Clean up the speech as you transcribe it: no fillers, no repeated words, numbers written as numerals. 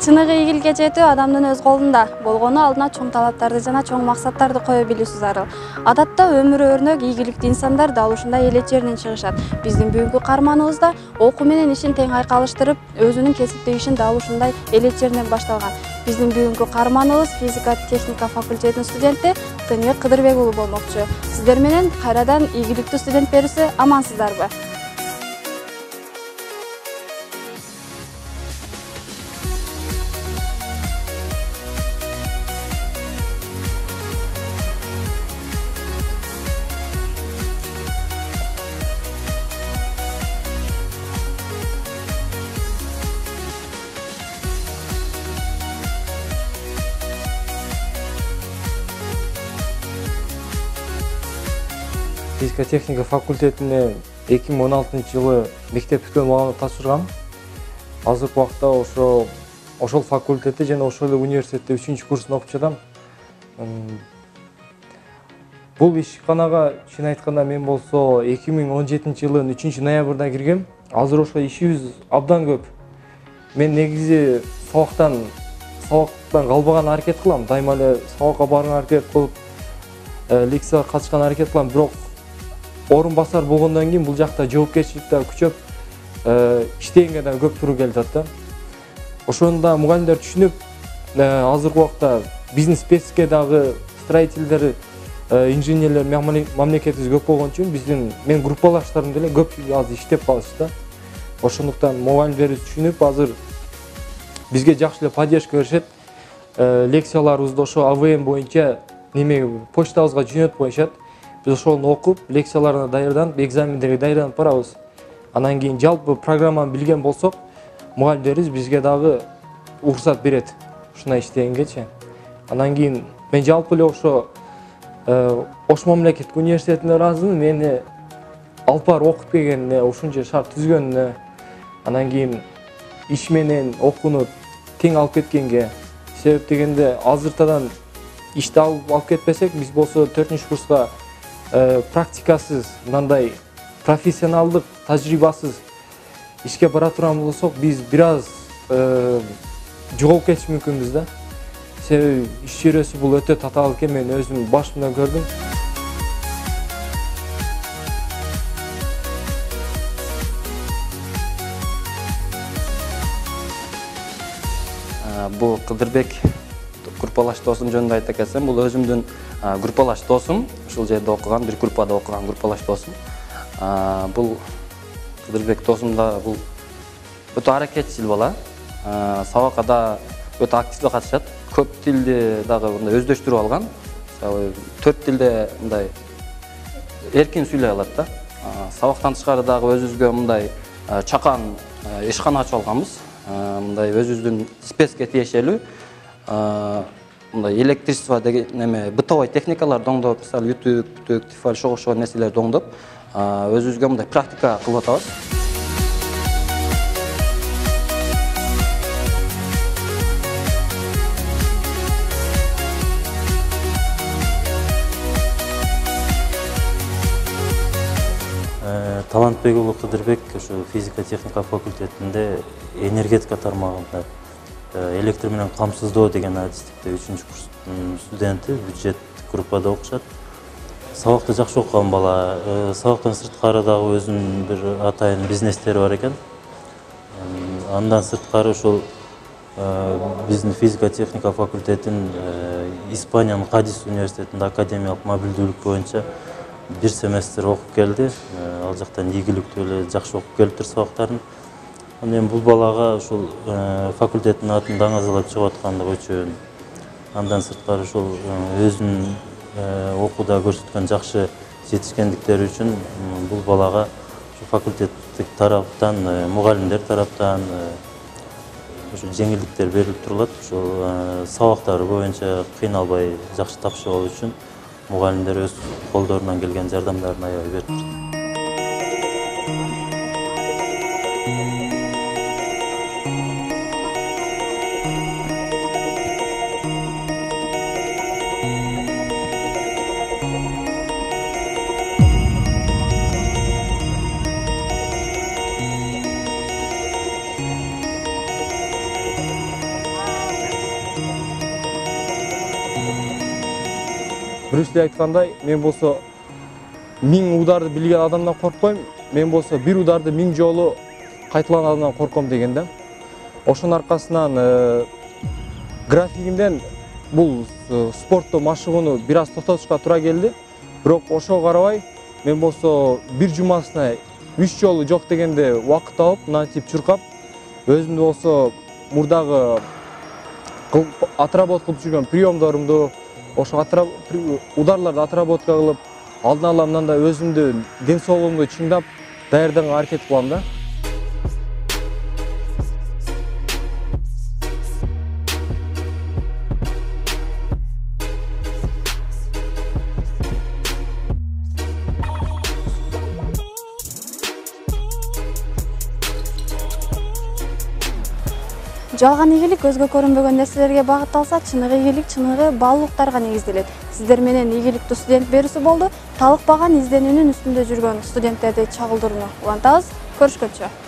Чыныгы ийгиликке жетүү адамдын өз колунда. Болгону алдына чоң талаптарды жана чоң максаттарды кое билүү зарыл. Адатта өмүр өрнөк ийгиликтүү инсандар дал ушундай эле жерден чыгышат. Биздин бүгүнкү каарманыбыз да окуу менен ишин тең айкалыштырып, өзүнүн кесиптик ишин дал ушундай эле жерден башталган. Биздин бүгүнкү каарманыбыз физика техника факультетинин студенти Тыныбек Кыдырбек уулу болмокчу. Сиздер менен кайрадан ийгиликтүү студент берүүсү амансыздарбы? Физика техника факультетине 2016-жылы мектеп бүткөн убагында тапшыргам. Азыркы убакта ошол факультетте жана ошол университетте 3-курсун окуп жатам. Бул ишканага чын айтканда мен болсо 2017-жылдын 3-ноябрда киргем. Азыр ошо ишибиз абдан көп. Мен негизи сабактан калбаган аракет кылам. Дайыма эле сабакка барган аракет кылып, лекцияга катышкан аракет кылам. Бирок орун басар болгондон кийин бул жакта жоопкерчилик да күчөп, иштегенге да көп туруу келип атат да. Ошону да мугалимдер түшүнүп, азыркы убакта биздин спецке дагы строительдер, инженерлер мамлекетибиз көп болгон үчүн мен группалаштарым деле көп азыр иштеп калышты да. Ошондуктан мугалимдерибиз түшүнүп, азыр бизге жакшы эле поддержка беришет. Лекцияларыбызды ошо АВМ боюнча почтабызга жөнөтүп коюшат. Biz ошону окуп, лекцияларына даярданып, экзамендерге даярданып барабыз. Анан кийин жалпы программаны билген болсок, мугалимдерибиз бизге дагы уруксат берет ушундай иштегенгечи. Анан кийин мен жалпы эле ошо Ош мамлекеттик университетине ыраазымын. Мени алып барып окуп келгенине, ушунча шарт түзгөнүнө, анан кийин иш менен окууну тең алып кеткенге. Себеп дегенде азыртадан ишти алып кетпесек, биз болсо 4-курска практикасыз, мындай профессионалдык, тажрыйбасыз ишке бара турган болсок, биз бир аз жоголуп кетиш мүмкүнбүз да. Себеби иш чөйрөсү бул өтө татаал экен, мен өзүм башымда көрдүм. Бул Кыдырбек группалаш досум жөнүндө айта кетсем, бул өзүмдүн группалаш досум, ушул жерде окуган, бир группада окуган группалаш досум. Бул Кыдырбек досум да бул өтө аракетчил бала. Сабакка да өтө активдүү катышат. Көп тилди дагы мындай өздөштүрүп алган. Мисалы 4 тилде мындай эркин сүйлөй алат да. Сабактан тышкары дагы өзүбүзгө мындай чакан ишкана ачып алганбыз. Мындай өзүбүздүн спецке тиешелүү мындай электричество деген бытовой техникаларды оңдоп, мисалы үтүк, тифаль, ошол нерселерди оңдоп, өзүбүзгө мындай практика кылып атабыз. Талантбек уулу Кыдырбек ошо физика техника факультетинде энергетика тармагында электр менен камсыздоо деген адистикте 3-курстун студенти, бюджет группада окушат. Сабакты жакшы окуган бала. Сабактан сырткары дагы өзүнүн бир атайын бизнестери бар экен. Андан сырткары ошол биздин физика техника факультетинин Испаниянын Кадис университетинде академиялык мобилдүүлүк боюнча бир семестр окуп келди. Ал жактан ийгиликтүү эле жакшы окуп келиптир сабактарын. Мен бул балага ушул факультеттин атын даңазалап чыгып аткандыгы үчүн, андан сырткары ушул өзүнүн окууда көрсөткөн жакшы жетишкендиктери үчүн бул балага факультеттик тараптан, мугалимдер тараптан жеңилдиктер берилип турулат. Ушул сабактары боюнча кыйналбай жакшы тапшырып алуу үчүн мугалимдер өз колдорунан келген жардамдарын аябай берип турат. Брюс Ли айткандай, мен болсо 1000 ударды билген адамдан коркпойм, мен болсо бир ударды 1000 жолу кайталан адамдан корком деген да. Ошонун аркасынан графигимден бул спортто машыгууну бир аз токтотушка туура келди. Бирок ошого карабай, мен болсо бир жумасына 3 жолу жок дегенде убакыт алып, мынантип чуркап, өзүмдү болсо мурдагы отработка кылып жүргөн приемдорумду, ошо ударларды отработка кылып, алдын ала мындай өзүмдү ден соолугумду чыңдап даярданганга аракет кылам да. Жалган ийгилик көзгө көрүнбөгөн нерселерге багытталса, чыныгы ийгилик чыныгы баалуулуктарга негизделет. Сиздер менен ийгиликтүү студент берүүсү болду. Талыкпаган изденүүнүн үстүндө жүргөн студенттерди чагылдырууну улантабыз. Көрүшкөнчө.